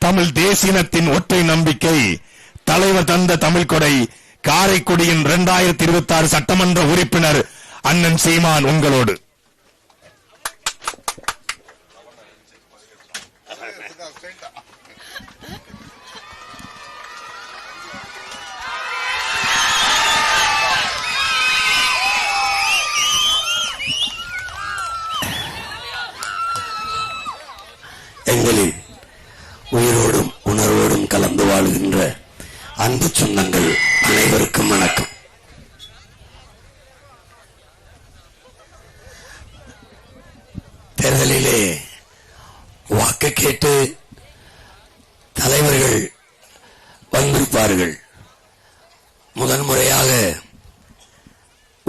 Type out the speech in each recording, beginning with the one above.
தமிழ் தேசினத்தின் ஒற்றை நம்பிக்கை, தலைவர் தந்த தமிழ் கொடை, காரைக்குடியின் 2026 சட்டமன்ற உறுப்பினர் அண்ணன் சீமான் உங்களோடு. எங்களில் உயிரோடும் உணர்வோடும் கலந்து வாழ்கின்ற அன்பு சொந்தங்கள் அனைவருக்கும் வணக்கம். தேர்தலிலே வாக்கு கேட்டு தலைவர்கள் வந்திருப்பார்கள். முதன்முறையாக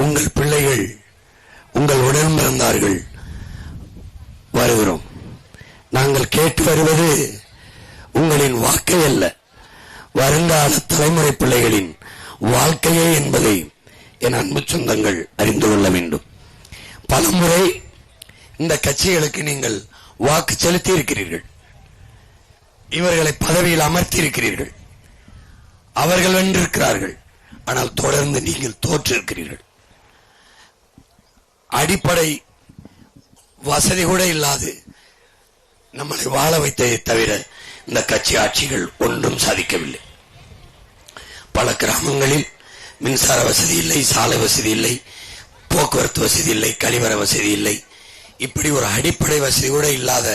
உங்கள் பிள்ளைகள் உங்கள் உடன் பிறந்தார்கள் வருகிறோம். நாங்கள் கேட்டு வருவது உங்களின் வாக்கை அல்ல, வருங்கால தலைமுறை பிள்ளைகளின் வாழ்க்கையே என்பதை என் அன்பு சொந்தங்கள் அறிந்து கொள்ள வேண்டும். பலமுறை இந்த கட்சிகளுக்கு நீங்கள் வாக்கு செலுத்தி இருக்கிறீர்கள், இவர்களை பதவியில் அமர்த்தி இருக்கிறீர்கள், அவர்கள் வென்றிருக்கிறார்கள். ஆனால் தொடர்ந்து நீங்கள் தோற்றிருக்கிறீர்கள். அடிப்படை வசதி கூட இல்லாது நம்மளை வாழ வைத்ததை தவிர இந்த கட்சி ஆட்சிகள் ஒன்றும் சாதிக்கவில்லை. பல கிராமங்களில் மின்சார வசதி இல்லை, சாலை வசதி இல்லை, போக்குவரத்து வசதி இல்லை, கழிவற வசதி இல்லை. இப்படி ஒரு அடிப்படை வசதி கூட இல்லாத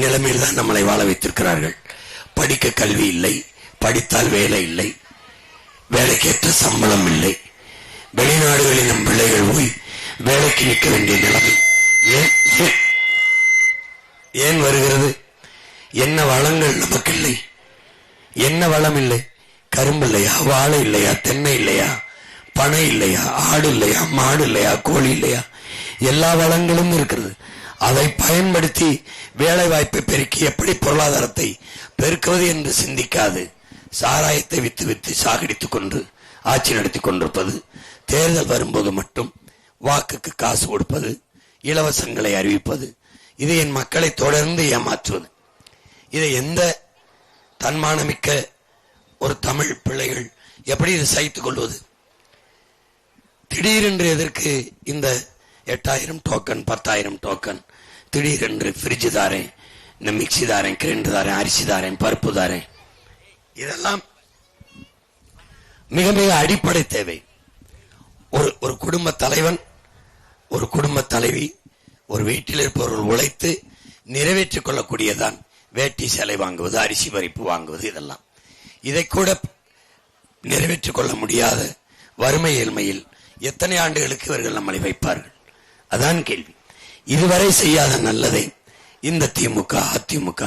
நிலைமையில் தான் நம்மளை வாழ வைத்திருக்கிறார்கள். படிக்க கல்வி இல்லை, படித்தால் வேலை இல்லை, வேலைக்கேற்ற சம்பளம் இல்லை. வெளிநாடுகளில் நம் பிள்ளைகள் போய் வேலைக்கு நிற்க வேண்டிய நிலைமை ஏன் வருகிறது? என்ன வளங்கள் நமக்கு இல்லை? என்ன வளம் இல்லை? கரும்பு இல்லையா, வாழை இல்லையா, தென்னை இல்லையா, பனை இல்லையா, ஆடு இல்லையா, மாடு இல்லையா, கோழி இல்லையா? எல்லா வளங்களும் இருக்கிறது. அதை பயன்படுத்தி வேலை வாய்ப்பை பெருக்கி எப்படி பொருளாதாரத்தை பெருக்குவது என்று சிந்திக்காது சாராயத்தை வித்து வித்து சாகடித்துக் கொண்டு ஆட்சி நடத்தி கொண்டிருப்பது, தேர்தல் வரும்போது மட்டும் வாக்குக்கு காசு கொடுப்பது, இலவசங்களை அறிவிப்பது, இது என் மக்களை தொடர்ந்து ஏமாற்றுவது. இதை எந்த தன்மானமிக்க ஒரு தமிழ் பிள்ளைகள் எப்படி இதை சகித்துக் கொள்வது? திடீரென்று எதற்கு இந்த 8000 டோக்கன், 10,000 டோக்கன், திடீரென்று ஃப்ரிட்ஜ் தாரேன், இந்த மிக்சி தாரேன், கிரைண்டர் தாரேன், அரிசி தாரேன், பருப்பு தாரேன்? இதெல்லாம் மிக மிக அடிப்படை தேவை. ஒரு குடும்ப தலைவன், ஒரு குடும்ப தலைவி, ஒரு வீட்டில் இருப்பவர்கள் உழைத்து நிறைவேற்றிக் கொள்ளக்கூடியதான் வேட்டி சேலை வாங்குவது, அரிசி பருப்பு வாங்குவது. இதெல்லாம் இதை கூட நிறைவேற்றிக் கொள்ள முடியாத வறுமை ஏழ்மையில் எத்தனை ஆண்டுகளுக்கு இவர்கள் நம்மளை வைப்பார்கள்? அதான் கேள்வி. இதுவரை செய்யாத நல்லதை இந்த திமுக, அதிமுக,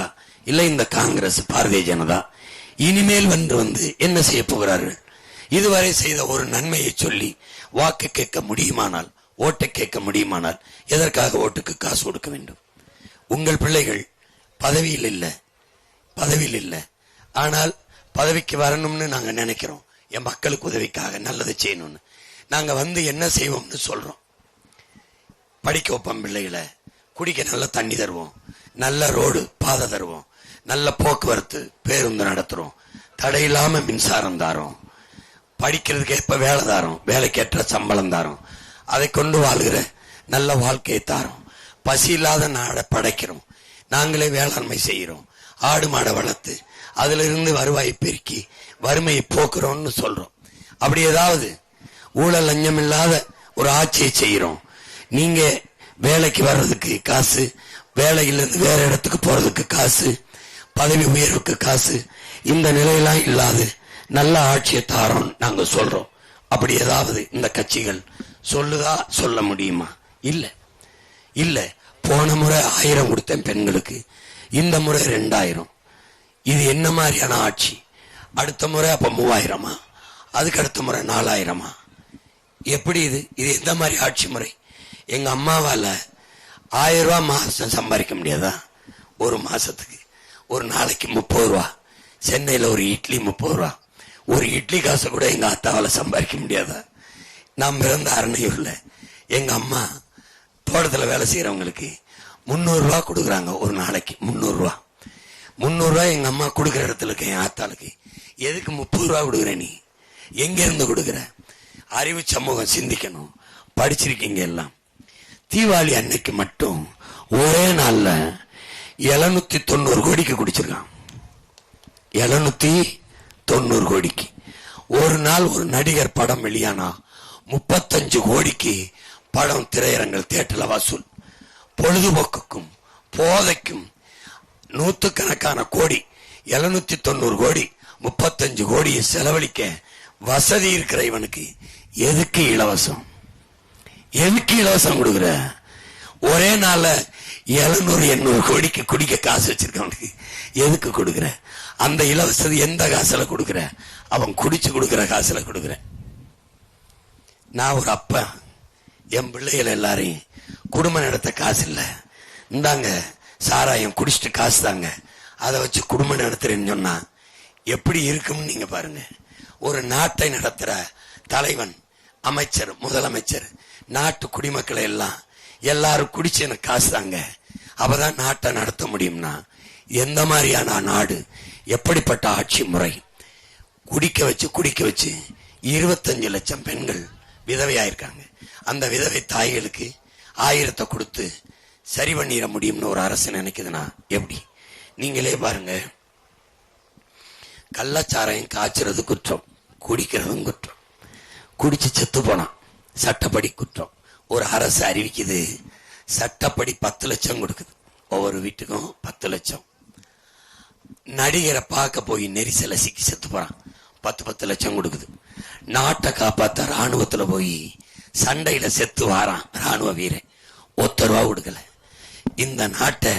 இல்லை இந்த காங்கிரஸ், பாரதிய ஜனதா இனிமேல் வந்து என்ன செய்ய போகிறார்கள்? இதுவரை செய்த ஒரு நன்மையை சொல்லி வாக்கு கேட்க முடியுமானால், ஓட்டை கேட்க முடியுமானால் எதற்காக ஓட்டுக்கு காசு கொடுக்க வேண்டும்? உங்கள் பிள்ளைகள் பதவியில் இல்ல, ஆனால் பதவிக்கு வரணும்னு நாங்க நினைக்கிறோம். என் மக்களுக்கு உதவிக்காக நல்லது செய்யணும்னு நாங்க என்ன செய்வோம்னு சொல்றோம். படிக்க வைப்போம் பிள்ளைகளை, குடிக்க நல்ல தண்ணி தருவோம், நல்ல ரோடு பாதை தருவோம், நல்ல போக்குவரத்து பேருந்து நடத்துறோம், தடையில்லாம மின்சாரம் தாரோம், படிக்கிறதுக்கு ஏற்ப வேலை தாரோம், வேலைக்கேற்ற சம்பளம் தாரோம், அதை கொண்டு வாழ்கிற நல்ல வாழ்க்கையை தாரோம், பசி இல்லாத நாடை படைக்கிறோம், நாங்களே வேளாண்மை செய்கிறோம், ஆடு மாடை வளர்த்து அதுல இருந்து வருவாயை பெருக்கி வறுமையை போக்குறோம்னு சொல்றோம். அப்படி ஏதாவது ஊழல் லஞ்சம் இல்லாத ஒரு ஆட்சியை செய்கிறோம். நீங்க வேலைக்கு வர்றதுக்கு காசு, வேலையிலிருந்து வேற இடத்துக்கு போறதுக்கு காசு, பதவி உயர்வுக்கு காசு, இந்த நிலையெல்லாம் இல்லாது நல்ல ஆட்சியை தாரோம் நாங்க சொல்றோம். அப்படி ஏதாவது இந்த கட்சிகள் சொல்லுதா? சொல்ல முடியுமா? இல்ல. போன முறை 1000 கொடுத்தேன் பெண்களுக்கு, இந்த முறை 2000. இது என்ன மாதிரியான ஆட்சி? அடுத்த முறை அப்ப 3000, அதுக்கு அடுத்த முறை 4000. எப்படி இது எந்த மாதிரி ஆட்சி முறை? எங்க அம்மாவால 1000 ரூபாய் மாசம் சம்பாதிக்க முடியாதா? ஒரு மாசத்துக்கு ஒரு நாளைக்கு 30 ரூபா. சென்னையில ஒரு இட்லி 30 ரூபா. ஒரு இட்லி காசை கூட எங்க அத்தாவால சம்பாதிக்க முடியாதா? நான் பிறந்த அரணையூர்ல எங்க அம்மா தோட்டத்துல வேலை செய்யறவங்களுக்கு 300 ரூபா கொடுக்குறாங்க. ஒரு நாளைக்கு 300 ரூபா. 300 எங்க அம்மா கொடுக்குற இடத்துல இருக்க என் ஆத்தாளுக்கு எதுக்கு 30 ரூபா கொடுக்குற? நீ எங்க இருந்து கொடுக்குற? அறிவு சமூகம் சிந்திக்கணும். படிச்சிருக்கீங்க எல்லாம். தீபாவளி அன்னைக்கு மட்டும் ஒரே நாள்ல 790 கோடிக்கு குடிச்சிருக்கான். 790 கோடிக்கு. ஒரு நாள் ஒரு நடிகர் படம் வெளியானா 35 கோடிக்கு படம் திரையரங்கள் தியேட்டர்ல வசூல். பொழுதுபோக்குக்கும் போதைக்கும் நூத்துக்கணக்கான கோடி, 790 கோடி, 35 கோடியை செலவழிக்க வசதி இருக்கிற இவனுக்கு எதுக்கு இலவசம்? எதுக்கு இலவசம் கொடுக்குற? ஒரே நாள்ல 700-800 கோடிக்கு குடிக்க காசு வச்சிருக்கவனுக்கு எதுக்கு கொடுக்குற? அந்த இலவசதி எந்த காசுல கொடுக்குற? அவன் குடிச்சு கொடுக்குற காசுல கொடுக்குற. நான் ஒரு அப்பா, என் பிள்ளைகள் எல்லாரையும் குடும்பம் நடத்த காசு இல்ல, இந்தாங்க சாராயம் குடிச்சிட்டு காசு தாங்க, அதை வச்சு குடும்பம் நடத்துறேன்னு சொன்னா எப்படி இருக்கும்னு நீங்க பாருங்க. ஒரு நாட்டை நடத்துற தலைவன், அமைச்சர், முதலமைச்சர் நாட்டு குடிமக்களை எல்லாம் எல்லாரும் குடிச்சு எனக்கு காசு தாங்க, அப்பதான் நாட்டை நடத்த முடியும்னா எந்த மாதிரியான நாடு? எப்படிப்பட்ட ஆட்சி முறை? குடிக்க வச்சு 25 லட்சம் பெண்கள் விதவையாயிருக்காங்க. அந்த விதவை தாய்களுக்கு 1000 கொடுத்து சரி பண்ணிட முடியும்னு ஒரு அரசு நினைக்குதுன்னா எப்படி? நீங்களே பாருங்க. கள்ளச்சாராயம் காய்ச்சறது குற்றம், குடிக்கிறதும் குற்றம். குடிச்சு செத்து போனான், சட்டப்படி குற்றம். ஒரு அரசு அறிவிக்குது, சட்டப்படி 10 லட்சம் கொடுக்குது. ஒவ்வொரு வீட்டுக்கும் 10 லட்சம். நடிகரை பார்க்க போய் நெரிசல சிக்கி செத்து போறான், 10 லட்சம் கொடுக்குது. நாட்டை காப்பாத்த ராணுவத்துல போய் சண்டையில செத்து வாரான் ராணுவ வீரன், 1 ரூபா கொடுக்கல. இந்த நாட்டை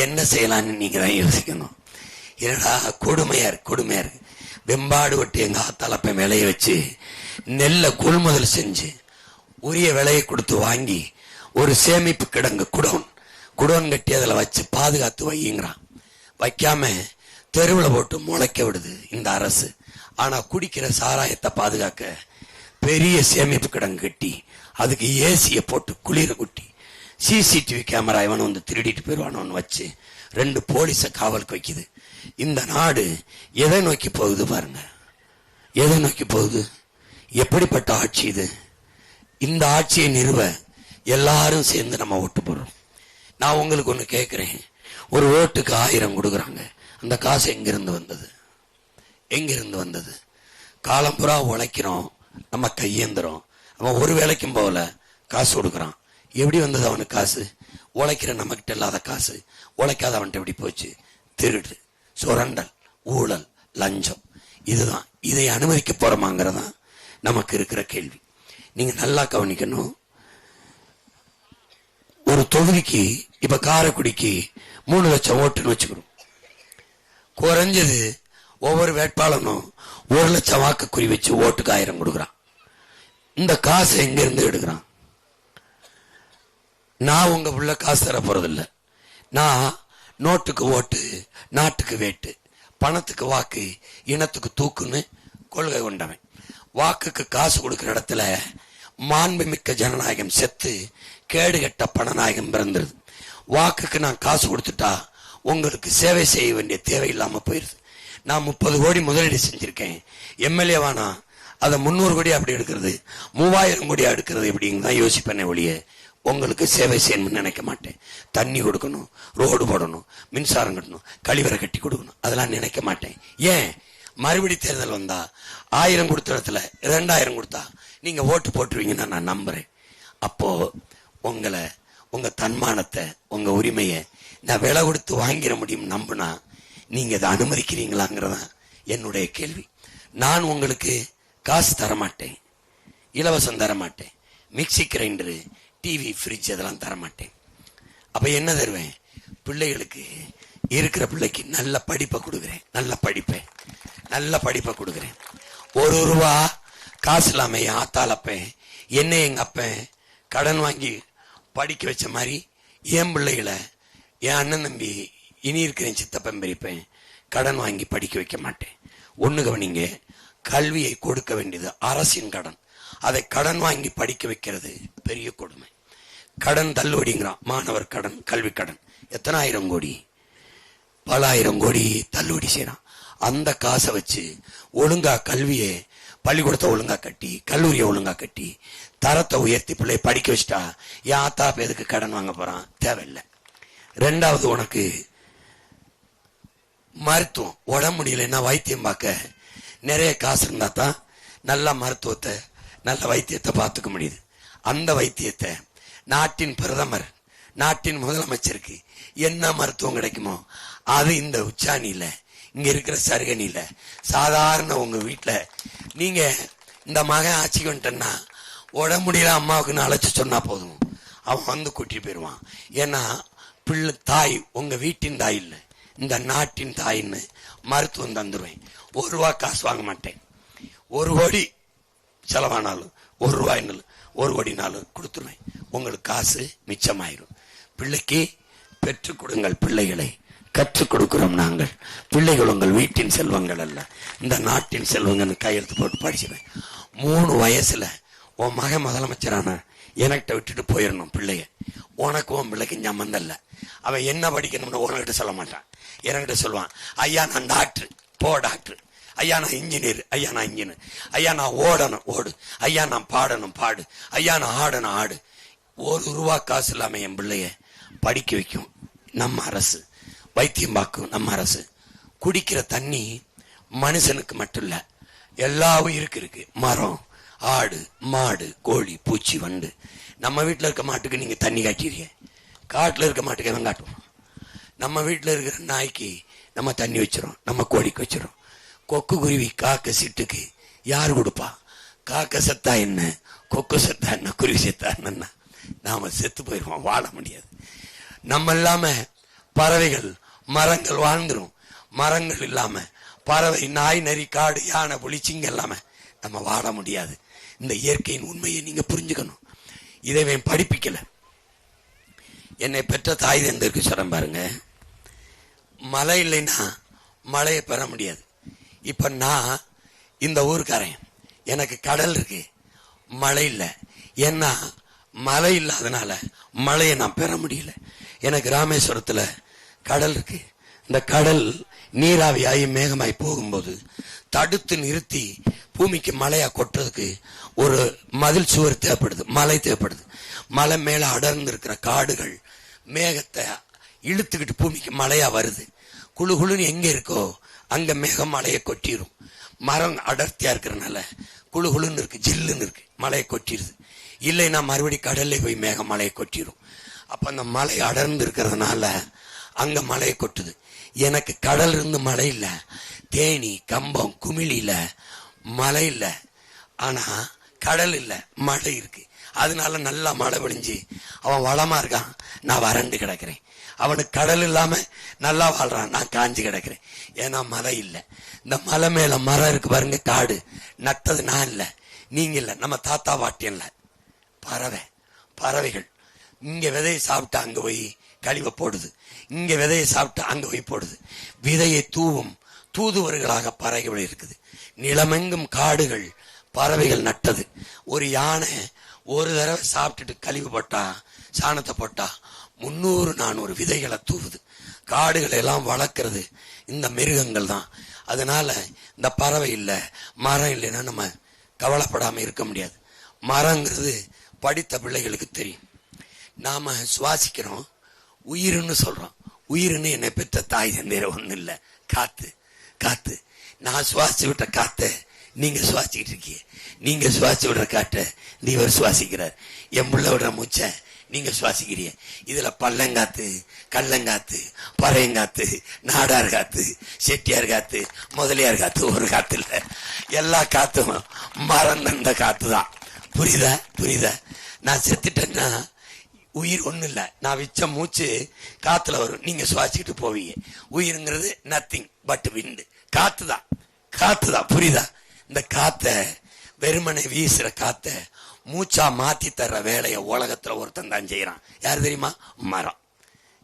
என்ன செய்யலான்னு நீங்க தான் யோசிக்கணும். என்னடா கொடுமையா இருக்கு. வெம்பாடு வெட்டி எங்க தலைப்பை விளைய வச்சு நெல்லை கொள்முதல் செஞ்சு உரிய விலையை கொடுத்து வாங்கி ஒரு சேமிப்பு கிடங்கு குடோன் கட்டி அதில் வச்சு பாதுகாத்து வைங்கிறான். வைக்காம தெருவில் போட்டு முளைக்க விடுது இந்த அரசு. ஆனா குடிக்கிற சாராயத்தை பாதுகாக்க பெரிய சேமிப்பு கிடங்கு கட்டி அதுக்கு ஏசிய போட்டு குளிர குட்டி சிசிடிவி கேமரா இவன் வந்து திருடிட்டு போயிடுவானு வச்சு 2 போலீஸ காவலுக்கு வைக்குது. இந்த நாடு எதை நோக்கி போகுது பாருங்க, எதை நோக்கி போகுது? எப்படிப்பட்ட ஆட்சி இது? இந்த ஆட்சியை நிறுவ எல்லாரும் சேர்ந்து நம்ம ஓட்டு போடுறோம். நான் உங்களுக்கு ஒண்ணு கேட்கிறேன், ஒரு ஓட்டுக்கு 1000 கொடுக்குறாங்க. அந்த காசு எங்கிருந்து வந்தது? எங்கிருந்து வந்தது? காலம்புறா உழைக்கிறோம், நம்ம கையேந்திரம். அவன் ஒரு வேலைக்கும் போகல, காசு கொடுக்குறான். எப்படி வந்தது அவனுக்கு காசு? உழைக்கிற நம்ம கிட்ட இல்லாத காசு உழைக்காத அவன்கிட்ட எப்படி போச்சு? திருடு, சுரண்டல், ஊழல், லஞ்சம். இதுதான். இதை அனுமதிக்க போறோமாங்கிறதான் நமக்கு இருக்கிற கேள்வி. நீங்க நல்லா கவனிக்கணும். ஒரு தொகுதிக்கு இப்ப காரைக்குடிக்கு 3 லட்சம் ஓட்டுன்னு வச்சுக்கணும். குறைஞ்சது ஒவ்வொரு வேட்பாளனும் 1 லட்சம் வாக்கு குறி வச்சு ஓட்டுக்கு 1000 கொடுக்குறான். இந்த காசை எங்க இருந்து எடுக்கிறான்? நான் உங்க உள்ள காசு தர போறதில்ல. நான் நோட்டுக்கு ஓட்டு, நாட்டுக்கு வேட்டு, பணத்துக்கு வாக்கு, இனத்துக்கு தூக்குன்னு கொள்கை கொண்டவன். வாக்குக்கு காசு கொடுக்கிற இடத்துல மாண்புமிக்க ஜனநாயகம் செத்து கேடுகட்ட பணநாயகம் பிறந்துருது. வாக்குக்கு நான் காசு கொடுத்துட்டா உங்களுக்கு சேவை செய்ய வேண்டிய தேவை இல்லாம போயிருது. நான் 30 கோடி முதலீடு செஞ்சிருக்கேன், எம்எல்ஏ வானா அதை 300 கோடி அப்படி எடுக்கிறது, 3000 கோடியா எடுக்கிறது எப்படின்னு தான் யோசிப்பேனே ஒழிய உங்களுக்கு சேவை செய்யணும்னு நினைக்க மாட்டேன். தண்ணி கொடுக்கணும், ரோடு போடணும், மின்சாரம் கட்டணும், கழிவறை கட்டி கொடுக்கணும், அதெல்லாம் நினைக்க மாட்டேன். ஏன்? மறுபடி தேர்தல் வந்தா 1000 கொடுத்த இடத்துல 2000 கொடுத்தா நீங்க ஓட்டு போட்டுருவீங்கன்னு நான் நம்புறேன். அப்போ உங்களை, உங்க தன்மானத்தை, உங்க உரிமையை நான் விலை கொடுத்து வாங்கிட முடியும் நம்புனா நீங்க இதை அனுமதிக்கிறீங்களாங்கிறதான் என்னுடைய கேள்வி. நான் உங்களுக்கு காசு தரமாட்டேன், இலவசம் தரமாட்டேன், மிக்சி கிரைண்டரு, டிவி, ஃப்ரிட்ஜ் அதெல்லாம் தரமாட்டேன். அப்ப என்ன தருவேன்? பிள்ளைகளுக்கு, இருக்கிற பிள்ளைக்கு நல்ல படிப்பை கொடுக்குறேன். நல்ல படிப்பை கொடுக்குறேன். 1 ரூபா காசு இல்லாம ஆத்தாளப்பேன் என்ன எங்க அப்பன் கடன் வாங்கி படிக்க வச்ச மாதிரி என் பிள்ளைகளை, என் அண்ணன் தம்பி, இனி இருக்கிறேன் சித்தப்பன் பெரியப்பேன் கடன் வாங்கி படிக்க வைக்க மாட்டேன். ஒண்ணு கவனிங்க, கல்வியை கொடுக்க வேண்டியது அரசின் கடன். அதை கடன் வாங்கி படிக்க வைக்கிறது பெரிய கொடுமை. கடன் தள்ளுபடிங்கிறான், மாணவர் கடன், கல்வி கடன் எத்தனை 1000 கோடி. பல ஆயிரம் கோடி தள்ளுபடி செய்யறான். அந்த காசை வச்சு ஒழுங்கா கல்வியை, பள்ளிக்கூடத்தை ஒழுங்கா கட்டி, கல்லூரியை ஒழுங்கா கட்டி, தரத்தை உயர்த்தி பிள்ளை படிக்க வச்சுட்டா என் ஆத்தா பேருக்கு கடன் வாங்க போறான், தேவையில்லை. ரெண்டாவது, உனக்கு மருத்துவம் உடம்பு முடியலன்னா வைத்தியம் பார்க்க நிறைய காசு இருந்தா தான் நல்ல மருத்துவத்தை, நல்ல வைத்தியத்தை பார்த்துக்க முடியுது. அந்த வைத்தியத்தை நாட்டின் பிரதமர், நாட்டின் முதலமைச்சருக்கு என்ன மருத்துவம் கிடைக்குமோ அது இந்த உச்சாணியில, இங்க இருக்கிற சருகணியில, சாதாரண உங்க வீட்டுல நீங்க இந்த மகன் ஆட்சிக்கு வந்துட்டேன்னா உடம்பு முடியல அம்மாவுக்குன்னு அழைச்சு சொன்னா போதும், அவன் வந்து கூட்டிட்டு போயிடுவான். ஏன்னா பிள்ளை தாய் உங்க வீட்டின் தாய் இல்லை, இந்த நாட்டின் தாயின்னு மருத்துவம் தந்துருவேன். 1 ரூபா காசு வாங்க மாட்டேன். 1 கோடி செலவானாலும் 1 ரூபாய்னாலும் 1 கோடினாலும் கொடுத்துருவேன். உங்களுக்கு காசு மிச்சமாயிரும். பிள்ளைக்கு பெற்றுக் கொடுங்கள், பிள்ளைகளை கற்றுக் கொடுக்கிறோம் நாங்கள். பிள்ளைகள் உங்கள் வீட்டின் செல்வங்கள் அல்ல, இந்த நாட்டின் செல்வங்கள். கையெழுத்து போட்டு படிச்சுவேன். 3 வயசுல உன் மகன் முதலமைச்சரான எனக்கிட்ட விட்டுட்டு போயிடணும் பிள்ளைய. உனக்கு உன் பிள்ளைக்கு சம்பந்தம். அவன் என்ன படிக்கணும்னு உனக்கிட்ட சொல்ல மாட்டான், என்கிட்ட சொல்லுவான். ஐயா நான் டாக்டர், போ டாக்டர். ஐயா நான் இன்ஜினியர், ஐயா நான் இன்ஜினியர். ஐயா நான் ஓடணும், ஓடு. ஐயா நான் பாடணும், பாடு. ஐயா நான் ஆடணும், ஆடு. 1 ரூபா காசு இல்லாம என் பிள்ளைய படிக்க வைக்கும் நம்ம அரசு, வைத்தியம் பார்க்கும் நம்ம அரசு. குடிக்கிற தண்ணி மனுஷனுக்கு மட்டும் இல்ல, எல்லா உயிருக்கு இருக்கு. மரம், ஆடு, மாடு, கோழி, பூச்சி, வண்டு. நம்ம வீட்டுல இருக்க மாட்டுக்கு நீங்க தண்ணி காட்டிடுறீங்க, காட்டுல இருக்க மாட்டுக்கு எவன் காட்டுவோம்? நம்ம வீட்டுல இருக்கிற நாய்க்கு நம்ம தண்ணி வச்சிரும், நம்ம கோழிக்கு வச்சிரும். கொக்கு, குருவி, காக்க, சிட்டுக்கு யாரு கொடுப்பா? காக்க செத்தா என்ன, கொக்கு செத்தா என்ன, குருவி செத்தா என்ன, நாம செத்து போயிருவோம், வாழ முடியாது. நம்ம இல்லாம பறவைகள், மரங்கள் வாழ்ந்துரும். மரங்கள் இல்லாம பறவை, நாய், நரி, காடு, யானை, புலி, சிங்கம் இல்லாம நம்ம வாழ முடியாது. இந்த இயற்கையின் உண்மையை நீங்க புரிஞ்சுக்கணும். இதை படிப்பிக்கல. என்னை பெற்ற தாய் தந்தருக்கு சொல்றேன் பாருங்க, மழை இல்லைன்னா மழையை பெற முடியாது. இப்ப நான் இந்த ஊருக்காரன், எனக்கு கடல் இருக்கு, மழை இல்லை. ஏன்னா மழை இல்லாதனால மழையை நான் பெற முடியல. எனக்கு ராமேஸ்வரத்துல கடல் இருக்கு. இந்த கடல் நீராவியாகி மேகமாய் போகும்போது தடுத்து நிறுத்தி பூமிக்கு மழையா கொட்டுறதுக்கு ஒரு மதில் சுவர் தேவைப்படுது, மழை தேவைப்படுது. மலை மேல அடர்ந்து இருக்கிற காடுகள் மேகத்தை இழுத்துக்கிட்டு பூமிக்கு மழையா வருது. குழு குழுன்னு எங்க இருக்கோ அங்க மேகம் மழையை கொட்டிடும். மரம் அடர்த்தியா இருக்கிறனால குழு குழுன்னு இருக்கு, ஜில்லுன்னு இருக்கு, மழையை கொட்டிடுது. இல்லைன்னா மறுபடி கடல்ல போய் மேகம் மழையை கொட்டிடும். அப்ப அந்த மலை அடர்ந்து இருக்கிறதுனால அங்க மழையை கொட்டுது. எனக்கு கடல் இருந்து மழை இல்ல, தேனி, கம்பம், குமிழில மழை இல்ல, ஆனா கடல் இல்ல, மழை இருக்கு. அதனால நல்லா மழை விழிஞ்சு அவன் வளமா இருக்கான், நான் வறண்டு கிடக்கிறேன். அவனுக்கு கடல் இல்லாம நல்லா வாழ்றான், நான் காஞ்சி கிடக்கிறேன். ஏன்னா மழை இல்லை. இந்த மலை மேல மரம் இருக்கு பாருங்க, காடு நட்டது நான் இல்ல, நீங்க இல்ல, நம்ம தாத்தா பாட்டியல்ல. பறவைகள் இங்க விதையை சாப்பிட்டு அங்க போய் கழிவை போடுது, இங்க விதையை சாப்பிட்டு அங்க போய் போடுது. விதையை தூவும் தூதுவர்களாக பறவைகள் இருக்குது. நிலமெங்கும் காடுகள் பறவைகள் நட்டது. ஒரு யானை ஒரு தடவை சாப்பிட்டுட்டு கழிவு போட்டா, சாணத்தை போட்டா 300-400 விதைகளை தூவுது. காடுகளை எல்லாம் வளர்க்கறது இந்த மிருகங்கள் தான். அதனால இந்த பறவை இல்ல, மரம் இல்லைன்னா நம்ம கவலைப்படாம இருக்க முடியாது. மரங்கிறது படித்த பிள்ளைகளுக்கு தெரியும். நாம சுவாசிக்கிறோம், உயிர்னு சொல்றோம். உயிர்னு என்னை பெற்ற தாய் தந்தையர் ஒண்ணு இல்ல, காத்து. காத்து நான் சுவாசி விட்ட காத்த நீங்க சுவாசிக்கிட்டு இருக்கீங்க. நீங்க சுவாசி விடுற காற்ற நீவர் சுவாசிக்கிறார். என் புள்ள விடுற மூச்சை நீங்க சுவாசிக்கிறீங்க. இதுல பள்ளங்காத்து, கள்ளங்காத்து, பறையங்காத்து, நாடார் காத்து, செட்டியார் காத்து, முதலியார் காத்து ஒரு காத்து இல்ல. எல்லா காத்தும் மரம் தந்த காத்து தான். புரியுதா? புரியுதா? நான் செத்துட்டேன்னா உயிர் ஒண்ணு இல்ல, நான் விச்ச மூச்சு காத்துல வரும், நீங்க சுவாசிக்கிட்டு போவீங்க. உயிருங்கிறது நத்திங் பட் விண்டு, காத்துதான், காத்துதான். புரியுதா? இந்த காத்த வெறுமனை வீசுற காத்த மூச்சா மாத்தி தர்ற வேலையை உலகத்துல ஒருத்தன் தான் செய்யறான். யாரு தெரியுமா? மரம்.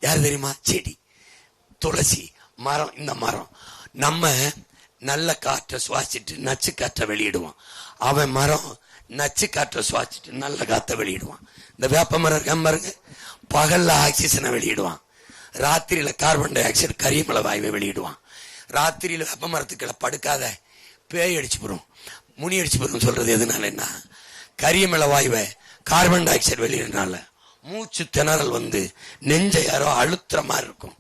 யாரு தெரியுமா? செடி, துளசி, மரம். இந்த மரம் நம்ம நல்ல காற்றை சுவாசிட்டு நச்சு காற்றை வெளியிடுவான். அவன் மரம் நச்சு காற்றை சுவாசிட்டு நல்ல காற்றை வெளியிடுவான். இந்த வேப்ப மரம் இருக்க பாருங்க, பகல்ல ஆக்சிஜனை வெளியிடுவான், ராத்திரியில கார்பன் டை ஆக்சைடு கரியமலை வாயுவை வெளியிடுவான். ராத்திரியில வெப்ப மரத்துக்களை படுக்காத, பேய் அடிச்சு போடும், முனி அடிச்சு போடும். சொல்றது எதுனால? என்ன, கரியமலை வாயுவை கார்பன் டை ஆக்சைடு வெளியிடனால மூச்சு திணறல் வந்து நெஞ்ச யாரோ அழுத்துற மாதிரி இருக்கும்.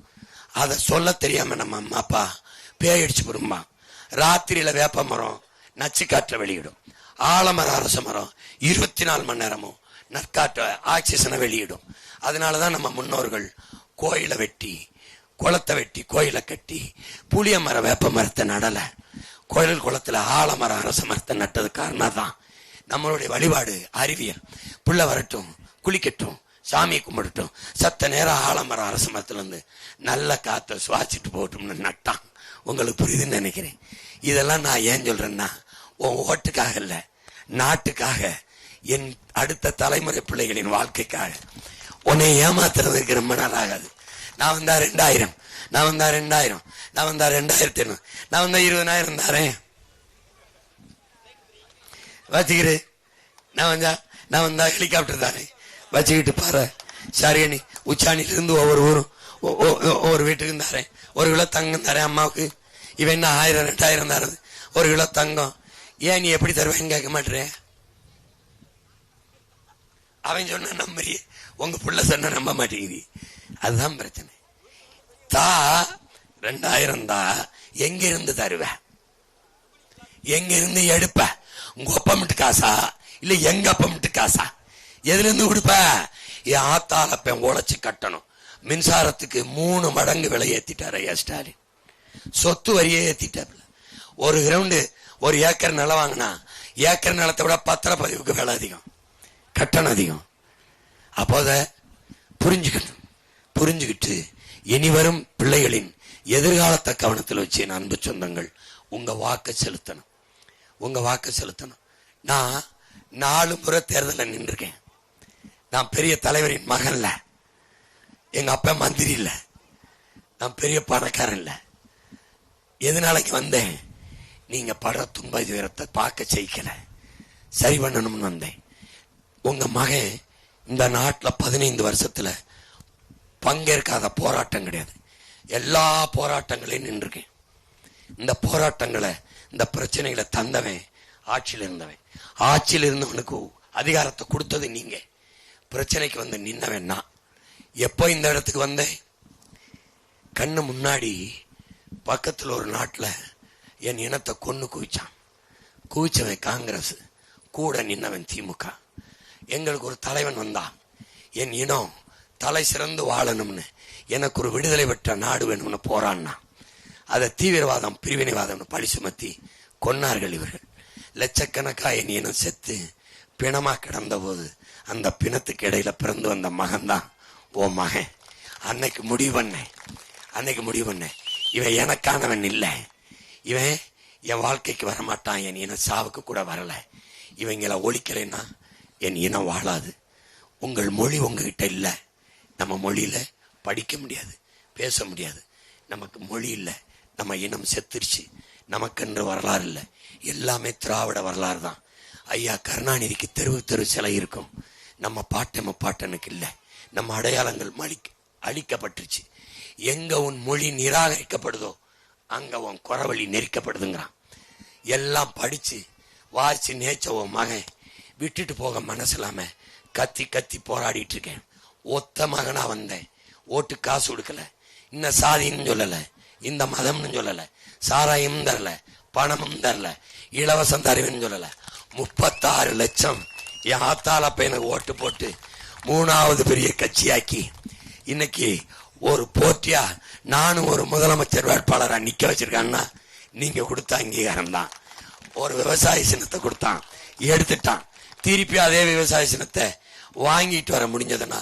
அதை சொல்ல தெரியாம நம்ம அம்மா அப்பா பேய் அடிச்சு போடும்பா. ராத்திரியில வேப்ப மரம் நச்சு காற்றை வெளியிடும். ஆலமரம் அரச மரம் 24 மணி நேரமும் நற்காற்று ஆக்சிஜனை வெளியிடும். அதனாலதான் நம்ம முன்னோர்கள் கோயிலை வெட்டி, குளத்தை வெட்டி, கோயிலை கட்டி புளிய மரம் வேப்ப மரத்தை நடல, கோயில் குளத்துல ஆலமரம் அரச மரத்தை நட்டது காரணம் தான். நம்மளுடைய வழிபாடு அறிவியல். புள்ள வரட்டும், குளிக்கட்டும், சாமி கும்பிடட்டும், சத்த நேரம் ஆலமரம் அரச மரத்துல இருந்து நல்ல காத்த சுவாசிட்டு போகட்டும்னு நட்டான். உங்களுக்கு புரியுதுன்னு நினைக்கிறேன். இதெல்லாம் நான் ஏன் சொல்றேன்னா, உன் ஓட்டுக்காக இல்ல, நாட்டுக்காக, என் அடுத்த தலைமுறை பிள்ளைகளின் வாழ்க்கைக்காக. உன்னை ஏமாத்துறதுக்கு ரொம்ப நாள் ஆகாது. நான் வந்தா 2000, நான் வந்தா 2000, நான் வந்தா 2500, நான் வந்தா 20,000 தாரேன் வச்சுக்கிட்டு, நான் வந்தா ஹெலிகாப்டர் தானே வச்சுக்கிட்டு பாரு. சரியணி உச்சாணிலிருந்து ஒவ்வொரு ஊரும் ஒவ்வொரு வீட்டுக்கு தாரேன். 1 கிலோ தங்கம் தரேன் அம்மாவுக்கு. இவன் என்ன 1000 2000 தரது? 1 கிலோ தங்கம். ஏன் நீ எப்படி தருவேன்னு கேட்க மாட்டேன். அவன் சொன்ன நம்புறீ, உங்க புள்ள சொன்ன நம்ப மாட்டேங்குது. அதுதான் பிரச்சனை. தா 2000 தான், எங்க இருந்து தருவ, எங்க இருந்து எடுப்ப? உங்க அப்பமிட்டு காசா இல்ல எங்க அப்பமிட்டு காசா? எதுல இருந்து கொடுப்ப? என் ஆத்தால உழைச்சு கட்டணும். மின்சாரத்துக்கு 3 மடங்கு விலை ஏத்திட்டார் ஐயா ஸ்டாலின். சொத்து வரியே ஏத்திட்டாப்ல. 1 கிரவுண்டு 1 ஏக்கர் நிலம் வாங்கினா ஏக்கர் நிலத்தை விட பத்திரப்பதிவுக்கு விலை அதிகம், கட்டணம் அதிகம். அப்போத புரிஞ்சுக்கணும். புரிஞ்சுக்கிட்டு இனி வரும் பிள்ளைகளின் எதிர்காலத்தை கவனத்தில் வச்சு என் அன்பு சொந்தங்கள் உங்க வாக்கு செலுத்தணும், உங்க வாக்கு செலுத்தணும். நான் 4 முறை தேர்தலில் நின்றுருக்கேன். நான் பெரிய தலைவரின் மகன் இல்ல, எங்க அப்பா மந்திரி இல்ல, நான் பெரிய பணக்காரன் இல்ல. எதனாலைக்கு வந்தேன்? நீங்க படுற துன்ப துயரத்தை பார்க்க செய்யல, சரி பண்ணணும்னு வந்தேன். உங்க மகன் இந்த நாட்டில் 15 வருஷத்துல பங்கேற்காத போராட்டம் கிடையாது. எல்லா போராட்டங்களையும் நின்றுருக்கேன். இந்த போராட்டங்களை, இந்த பிரச்சனைகளை தந்தவன் ஆட்சியில் இருந்தவன். ஆட்சியில் இருந்தவனுக்கு அதிகாரத்தை கொடுத்தது நீங்க. பிரச்சனைக்கு வந்து நின்னவன் நான். எப்போ இந்த இடத்துக்கு வந்தேன்? கண்ணு முன்னாடி பக்கத்தில் ஒரு நாட்டில் என் இனத்தை கொன்னு குவிச்சவன் காங்கிரஸ், கூட நின்னவன் திமுக. எங்களுக்கு ஒரு தலைவன் வந்தான், என் இனம் தலை சிறந்து வாழணும்னு, எனக்கு ஒரு விடுதலை பெற்ற நாடு வேணும்னு போராடினா. அதை தீவிரவாதம், பிரிவினைவாதம் பழி சுமத்தி கொன்னார்கள் இவர்கள். லட்சக்கணக்கா என் இனம் செத்து பிணமா கிடந்த போது அந்த பிணத்துக்கு இடையில பிறந்து வந்த மகன் தான் ஓ மகன். அன்னைக்கு முடிவு பண்ணேன், இவன் எனக்கானவன் இல்லை, இவன் என் வாழ்க்கைக்கு வரமாட்டான், என் இனம் சாவுக்கு கூட வரல. இவங்களை ஒழிக்கலைன்னா என் இனம் வாழாது. உங்கள் மொழி உங்ககிட்ட இல்ல, நம்ம மொழியில படிக்க முடியாது, பேச முடியாது. நமக்கு மொழி இல்லை, நம்ம இனம் செத்துருச்சு. நமக்கென்று வரலாறு இல்லை, எல்லாமே திராவிட வரலாறு தான். ஐயா கருணாநிதிக்கு தெரு சிலை இருக்கும், நம்ம பாட்டனுக்கு இல்லை. நம்ம அடையாளங்கள் அழிக்கப்பட்டுருச்சு. எங்க உன் மொழி நிராகரிக்கப்படுதோ அங்க உன் குறவழி நெரிக்கப்படுதுங்கிறான். எல்லாம் படிச்சு வாசிச்சு நேச்ச உன் மகன் விட்டுட்டு போக மனசு இல்லாம கத்தி போராடிட்டு இருக்கேன். ஒத்த மகனா வந்தேன், ஓட்டு காசு கொடுக்கல, இன்னும் சாதின்னு சொல்லல, இந்த மதம்னு சொல்லல, சாராயம் தரல, பணமும் தரல, இலவசம் தருவேன்னு சொல்லல. 36 லட்சம் என் ஆத்தால பையனுக்கு ஓட்டு போட்டு 3வது பெரிய கட்சியாக்கி இன்னைக்கு ஒரு போட்டியா நானும் ஒரு முதலமைச்சர் வேட்பாளரா நிக்க வச்சிருக்கான்னா நீங்க கொடுத்த அங்கீகாரம் தான். ஒரு விவசாய சின்னத்தை கொடுத்தான், எடுத்துட்டான். திருப்பி அதே விவசாய சின்னத்தை வாங்கிட்டு வர முடிஞ்சதுன்னா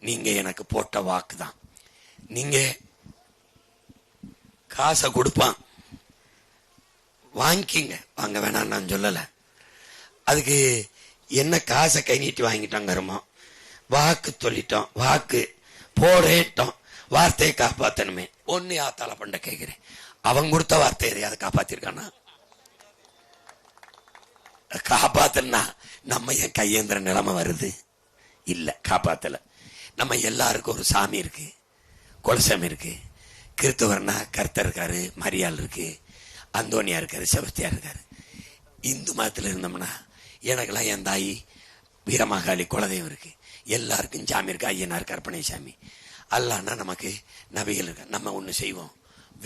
நீங்க எனக்கு போட்ட வாக்கு தான். நீங்க காசை கொடுப்பான், வாங்கிக்கிங்க, வாங்க வேணாம் நான் சொல்லல. அதுக்கு என்ன காசை கை நீட்டி வாங்கிட்டோங்கிறோமோ, வாக்கு சொல்லிட்டோம், வாக்கு போடேட்டோம், வார்த்தையை காப்பாத்தணுமே. ஒன்னு ஆத்தால பண்ண கேட்கிறேன், அவன் கொடுத்த வார்த்தை எதையாவது காப்பாத்திருக்கானா? காப்பாத்தனா நம்ம என் கையேந்திர நிலைமை வருது இல்ல, காப்பாத்தல. நம்ம எல்லாருக்கும் ஒரு சாமி இருக்கு, குலசாமி இருக்கு. கிறிஸ்தவர்னா கர்த்தர் இருக்காரு, மரியாள் இருக்கு, அந்தோனியா இருக்காரு, செபஸ்தியா இருக்காரு. இந்து மதத்தில் இருந்தோம்னா எனக்கெல்லாம் என் தாயி வீரமாகாளி குலதெய்வம் இருக்கு. எல்லாருக்கும் சாமி இருக்கு. ஐயனார் கற்பனை சாமி. அல்லான்னா நமக்கு நபிகள் இருக்க. நம்ம ஒன்று செய்வோம்,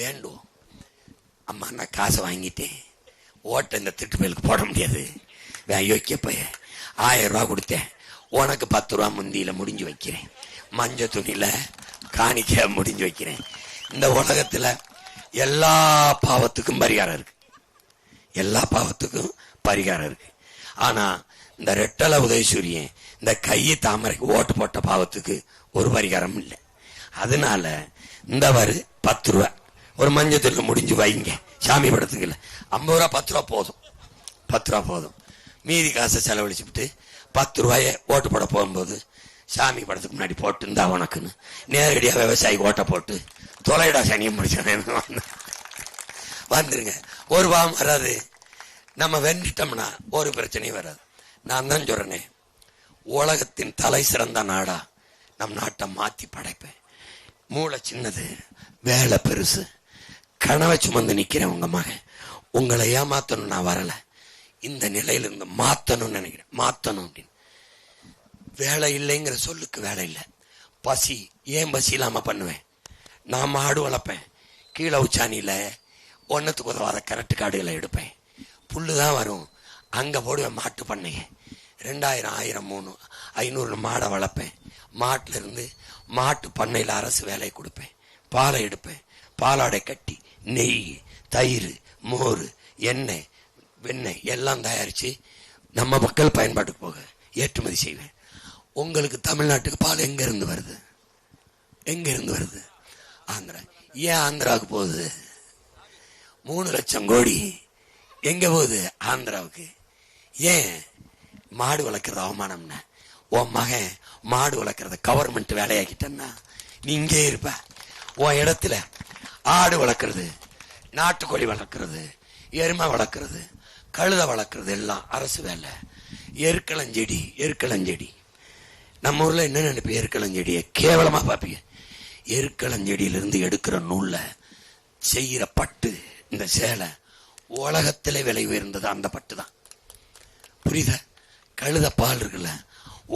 வேண்டுவோம். அம்மா நான் காசை வாங்கிட்டேன், ஓட்ட இந்த திட்டுப்பயலுக்கு போட முடியாது, யோக்கிய பைய 1000 ரூபா கொடுத்தேன், உனக்கு 10 ரூபா முந்தியில முடிஞ்சு வைக்கிறேன், மஞ்ச துணியில காணிக்க முடிஞ்சு வைக்கிறேன். இந்த உலகத்துல எல்லா பாவத்துக்கும் பரிகாரம் இருக்கு. எல்லா பாவத்துக்கும் பரிகாரம் இருக்கு. ஆனா இந்த ரெட்டல உதயசூரியன் இந்த கையை தாமரைக்கு ஓட்டு போட்ட பாவத்துக்கு ஒரு பரிகாரம் இல்லை. அதனால இந்த 10 ரூபா ஒரு மஞ்சத்துல முடிஞ்சு வைங்க. சாமி படத்துக்கு இல்ல, 50 ரூபா 10 ரூபா போதும். 10 ரூபா போதும். மீதி காசை செலவழிச்சுட்டு 10 ரூபாய ஓட்டு போட போகும்போது சாமி படத்துக்கு முன்னாடி போட்டு இருந்தா உனக்குன்னு நேரடியா விவசாயி ஓட்ட போட்டு தொலைடா சனியை முடிச்ச வந்துருங்க. ஒரு பாவம் வராது. நம்ம வென்றுட்டோம்னா ஒரு பிரச்சனையும் வராது. நான் தான் சொல்றேனே, உலகத்தின் தலை சிறந்த நாடா நம் நாட்டை மாத்தி படைப்பேன். மூளை சின்னது, வேலை பெருசு. கனவை சுமந்து நிக்கிறேன் உங்க மகன். உங்களை ஏமாத்தணும் நான் வரல, இந்த நிலையில இருந்து மாத்தணும்னு நினைக்கிறேன். மாத்தணும் அப்படின்னு. வேலை இல்லைங்கிற சொல்லுக்கு வேலை இல்லை. பசி, ஏன் பசி இல்லாம பண்ணுவேன்? நான் மாடு வளர்ப்பேன். கீழே உச்சாணியில ஒன்னத்துக்கு உதவாத கரெக்ட் காடுகளை எடுப்பேன். புல்லுதான் வரும், அங்க போடுவேன் மாட்டு பண்ணைய. 2000, 1000, 300, 500 மாடை வளர்ப்பேன். மாட்டுல இருந்து மாட்டு பண்ணையில அரசு வேலையை கொடுப்பேன். பாலை எடுப்பேன், பாலாடை கட்டி நெய், தயிர், மோர், எண்ணெய், வெண்ணெய் எல்லாம் தயாரிச்சு நம்ம மக்கள் பயன்பாட்டுக்கு போக ஏற்றுமதி செய்வேன். உங்களுக்கு தமிழ்நாட்டுக்கு பால் எங்க இருந்து வருது? எங்க இருந்து வருது? ஆந்திரா. ஏன் ஆந்திராவுக்கு போகுது? 3 லட்சம் கோடி எங்க போகுது? ஆந்திராவுக்கு. ஏன்? மாடு வளர்க்கறது அவமானம்னா உன் மகன் மாடு வளர்க்கறத கவர்மெண்ட் வேலையாக்கிட்டா நீ இங்கே இருப்ப. உன் இடத்துல ஆடு வளர்க்கறது, நாட்டுக்கோழி வளர்க்கறது, எருமை வளர்க்கறது, கழுத வளர்க்கறது எல்லாம் அரசு வேலை. எருக்களஞ்செடி, எருக்களஞ்செடி நம்ம ஊர்ல என்ன நினைப்பு? எருக்களஞ்செடியை கேவலமா பாப்பீங்க. எருக்களஞ்செடியிலிருந்து எடுக்கிற நூல்ல செய்யற பட்டு, இந்த சேலை உலகத்திலே விலை உயர்ந்தது அந்த பட்டு தான். புரியுதா? கழுத பால் இருக்குல்ல,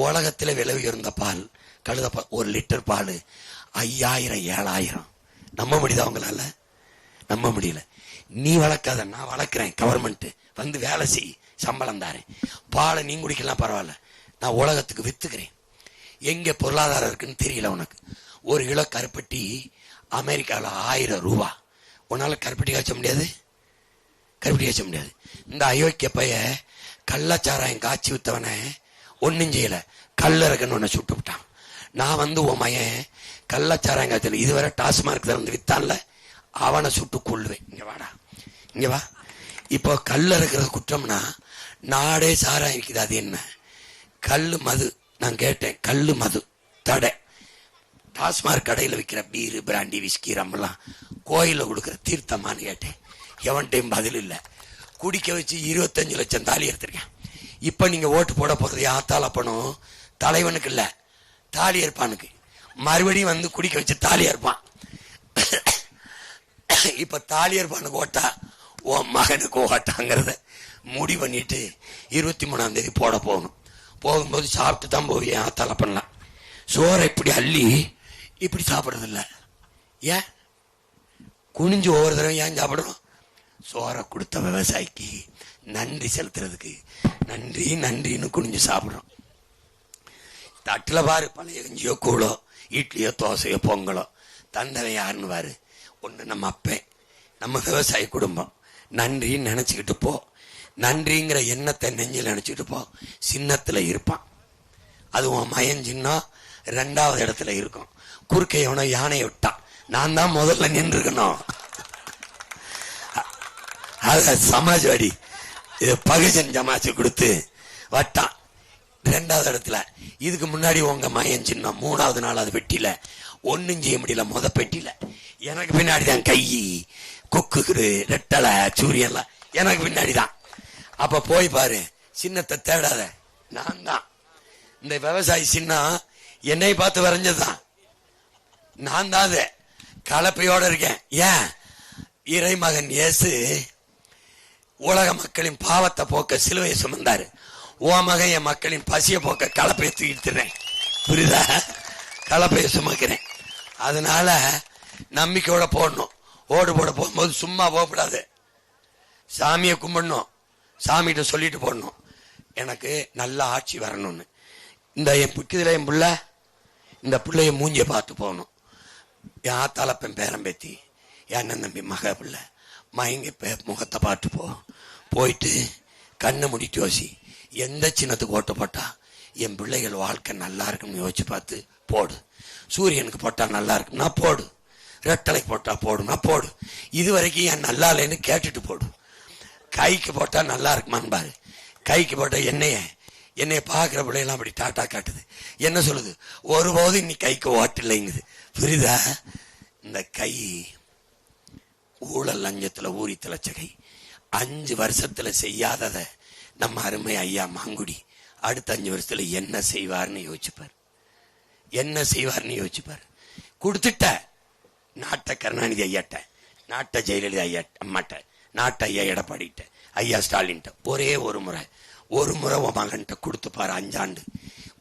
உலகத்திலே விலை உயர்ந்த பால் கழுத பால். 1 லிட்டர் பால் 5000, 7000. நம்ப முடியுதா அவங்களால? நம்ப முடியல. நீ வளர்க்காத, நான் வளர்க்கிறேன். கவர்மெண்ட் வந்து வேலை செய், சம்பளம் தாரேன். பாலை நீ குடிக்கலாம் பரவாயில்ல, நான் உலகத்துக்கு வித்துக்கிறேன். எங்க பொருளாதாரம் இருக்குன்னு தெரியல உனக்கு. 1 கிலோ கருப்பட்டி அமெரிக்காவில் 1000 ரூபா. உன்னால கருப்பட்டி காய்ச்ச முடியாது, கருப்பட்டி காய்ச்ச முடியாது. இந்த அயோக்கிய பைய கள்ளச்சாராயம் காய்ச்சி வித்தவன ஒன்னும் செய்யல, கல்லறகன்னு ஒன்ன சுட்டு விட்டான். நான் வந்து உன் மையன் கள்ளச்சாராயம் காய்ச்சல இதுவரை டாஸ்மார்க் வந்து வித்தான்ல, அவனை சுட்டு கொள்ளுவேன். இங்க வாடா, இங்க வா. இப்போ கல் இருக்கிறது குற்றம்னா நாடே சாராயம் இருக்குது. அது என்ன? கல்லு மது. நான் கேட்டேன், கல்லு மது தடை. டாஸ்மார்க் கடையில் விற்கிற பீரு, பிராண்டி, விஸ்கி, ரம்லாம் கோயில கொடுக்குற தீர்த்தமானு கேட்டேன். எவன்டையும் பதில் இல்லை. குடிக்க வச்சு 25 லட்சம் தாலி எடுத்திருக்கேன். இப்ப நீங்க ஓட்டு போட போறது ஆத்தால பணம் தலைவனுக்கு இல்ல, தாலி ஏற்பானுக்கு. மறுபடியும் வந்து குடிக்க வச்சு தாலி ஏற்பான். இப்ப தாலி ஏற்பானுக்கு ஓட்டா உன் மகனுக்கு ஓட்டாங்கிறத முடிவு பண்ணிட்டு 23ஆம் தேதி போட போகணும். போகும்போது சாப்பிட்டு தான் போய் ஆத்தால பண்ணலாம். சோறை இப்படி அள்ளி இப்படி சாப்பிடுறது இல்ல. ஏன் குனிஞ்சு ஒவ்வொரு தடவை ஏன் சாப்பிடுறோம்? சோறை கொடுத்த விவசாயிக்கு நன்றி செலுத்துறதுக்கு. நன்றி நன்றின்னு குனிஞ்சு சாப்பிடுறோம். தட்டுல பாரு, பழைய கஞ்சியோ கூழோ, இட்லியோ தோசையோ பொங்கலோ. தந்தவன் யாருன்னு பாரு. ஒண்ணு நம்ம அப்பன், நம்ம விவசாய குடும்பம். நன்றின்னு நினைச்சுக்கிட்டு போ. நன்றிங்கிற எண்ணத்தை நெஞ்சில் நினைச்சுக்கிட்டு போ. சின்னத்துல இருப்பான். அது உன் மயன் சின்னம் 2வது இடத்துல இருக்கும். குறுக்க எவனோ யானையை விட்டான், நான் தான் முதல்ல நின்றுக்கணும். அத சமாஜ்வாடி பகுஜன் ஜமாச்சு கொடுத்து வட்டான் 2வது இடத்துல. இதுக்கு முன்னாடி உங்க மயன் சின்னம் 3வது நாள் அது பெட்டியில ஒன்னும் செய்ய முடியல. முத பெட்டியில எனக்கு பின்னாடிதான் கை, கொக்கு, ரெட்டலை, சூரியன்லாம் எனக்கு பின்னாடிதான். அப்ப போய் பாரு, சின்னத்தை தேடாத. நான் தான் இந்த விவசாயி சின்னம் என்னை பார்த்து வரைஞ்சதுதான். நான் தான் அது கலப்பையோட இருக்கேன். ஏன்? இறைமகன் இயேசு உலக மக்களின் பாவத்தை போக்க சிலுவையை சுமந்தாரு. ஓ மகன் என் மக்களின் பசிய போக்க கலப்பையை தூக்கிட்டுறேன். புரியுதா? கலப்பையை சுமக்கிறேன். அதனால நம்பிக்கையோட போடணும். ஓடு போட போகும்போது சும்மா போகக்கூடாது. சாமியை கும்பிடணும். சாமிகிட்ட சொல்லிட்டு போடணும், எனக்கு நல்ல ஆட்சி வரணும்னு. இந்த என் புக்கிதில் என் பிள்ளை, இந்த பிள்ளைய மூஞ்சிய பார்த்து போகணும். என் ஆத்தாளப்பன் பேரம்பேத்தி, என் அண்ணன் தம்பி மக பிள்ளை மயங்க முகத்தை பார்த்து போயிட்டு கண்ணை முடிட்டு யோசி. எந்த சின்னத்துக்கு ஓட்டு போட்டா என் பிள்ளைகள் வாழ்க்கை நல்லா இருக்குன்னு யோசிச்சு பார்த்து போடு. சூரியனுக்கு போட்டா நல்லா இருக்குன்னா போடு. ரெட்டலைக்கு போட்டா போடுனா போடு. இது வரைக்கும் என் நல்லா இல்லைன்னு கேட்டுட்டு போடு. கைக்கு போட்டா நல்லா இருக்குமான்னு பாரு. கைக்கு போட்டா என்னைய பாக்குற பிள்ளைலாம் அப்படி டாட்டா காட்டுது. என்ன சொல்லுது? ஒருபோது இன்னி கைக்கு ஓட்டு இல்லைங்குது. புரியுதா? இந்த கை ஊழல் லஞ்சத்துல ஊறி திளைச்ச கை. 5 வருஷத்துல செய்யாதத நம்ம அருமை ஐயா மாங்குடி அடுத்த 5 வருஷத்துல என்ன செய்வார்னு யோசிச்சுப்பார். என்ன செய்வார்னு யோசிச்சுப்பார். கொடுத்துட்ட நாட்டை கருணாநிதி ஐயாட்ட, நாட்டை ஜெயலலிதா ஐயா அம்மாட்ட, நாட்டை ஐயா எடப்பாடிட்ட, ஐயா ஸ்டாலின்ட்ட ஒரே ஒரு முறை உன் மகன்கிட்ட கொடுத்து பாரு. 5 ஆண்டு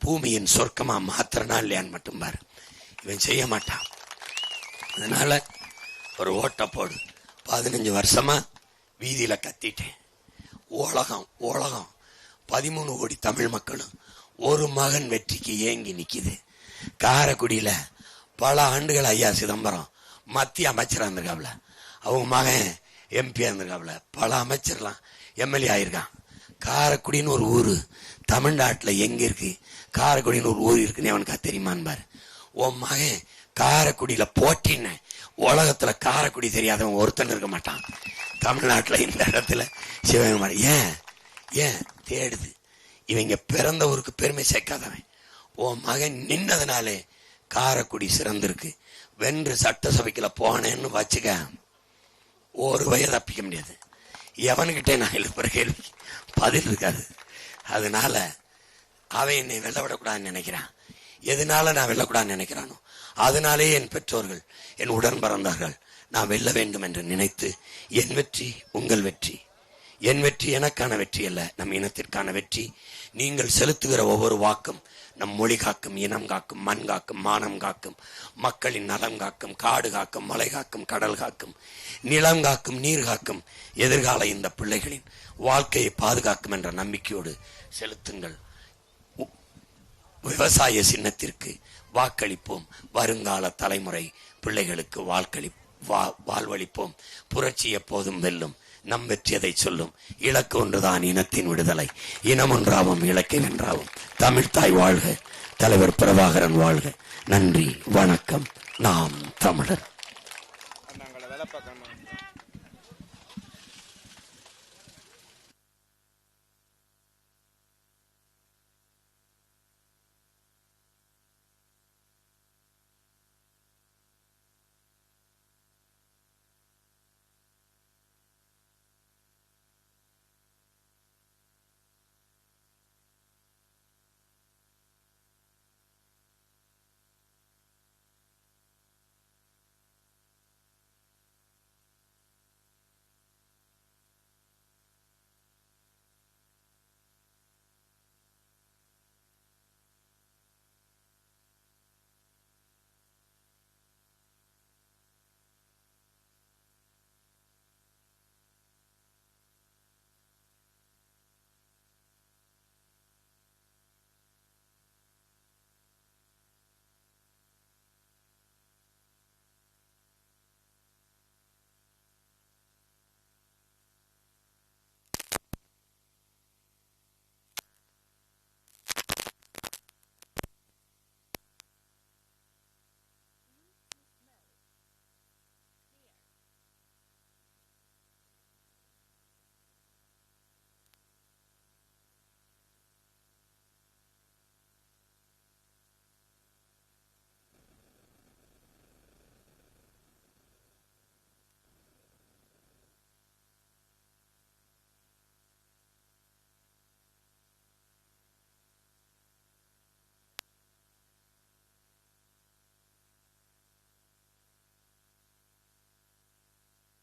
பூமியின் சொர்க்கமா மாத்திரனா இல்லையான்னு மட்டும் பாரு. இவன் செய்ய மாட்டான். அதனால ஒரு ஓட்ட போடு. 15 வருஷமா வீதியில கத்திட்டேன். உலகம் 13 கோடி தமிழ் மக்களும் ஒரு மகன் வெற்றிக்கு ஏங்கி நிக்குது. காரைக்குடியில பல ஆண்டுகள் ஐயா சிதம்பரம் மத்திய அமைச்சரா இருந்திருக்காப்ல, அவங்க மகன் எம்பியா இருந்திருக்காப்ல, பல அமைச்சர்லாம் எம்எல்ஏ ஆயிருக்கான். காரைக்குடின்னு ஒரு ஊரு தமிழ்நாட்டுல எங்க இருக்கு? காரைக்குடின்னு ஒரு ஊர் இருக்குன்னு அவனுக்கு தெரியுமான்னு பாரு. உன் மகன் காரைக்குடியில போட்டின்னு உலகத்துல காரைக்குடி தெரியாதவன் ஒருத்தன் இருக்க மாட்டான் தமிழ்நாட்டுல. இந்த இடத்துல சிவகங்கை ஏன் தேடுது? இவங்க பிறந்த ஊருக்கு பெருமை சேர்க்காதவன். உன் மகன் நின்னதுனாலே காரைக்குடி சிறந்திருக்கு. வென்று சட்டசபைக்குள்ள போனேன்னு வச்சுக்க, ஒரு வய தப்பிக்க முடியாது. எவனுக்கிட்டே நான் எழுப்புற கேள்வி பதில் இருக்காது. அதனால அவன் என்னை வெல்ல விடக்கூடாதுன்னு நினைக்கிறான். எதனால நான் வெல்லக்கூடாதுன்னு நினைக்கிறானோ அதனாலே என் பெற்றோர்கள், என் உடன் பிறந்தார்கள் நான் வெல்ல வேண்டும் என்று நினைத்து, என் வெற்றி உங்கள் வெற்றி, என் வெற்றி எனக்கான வெற்றி அல்ல, நம் இனத்திற்கான வெற்றி. நீங்கள் செலுத்துகிற ஒவ்வொரு வாக்கும் நம் மொழி காக்கும், இனம் காக்கும், மண் காக்கும், மானம் காக்கும், மக்களின் நலம் காக்கும், காடு காக்கும், மலை காக்கும், கடல் காக்கும், நிலம் காக்கும், நீர் காக்கும், எதிர்கால இந்த பிள்ளைகளின் வாழ்க்கையை பாதுகாக்கும் என்ற நம்பிக்கையோடு செலுத்துங்கள். விவசாய சின்னத்திற்கு வாக்களிப்போம். வருங்கால தலைமுறை பிள்ளைகளுக்கு வாழ்வளிப்போம். புரட்சி எப்போதும் வெல்லும். நம் வெற்றியதை சொல்லும். இலக்கு ஒன்றுதான், இனத்தின் விடுதலை. இனம் ஒன்றாவும் இலக்கை வென்றாவும். தமிழ்தாய் வாழ்க. தலைவர் பிரபாகரன் வாழ்க. நன்றி, வணக்கம். நாம் தமிழர்.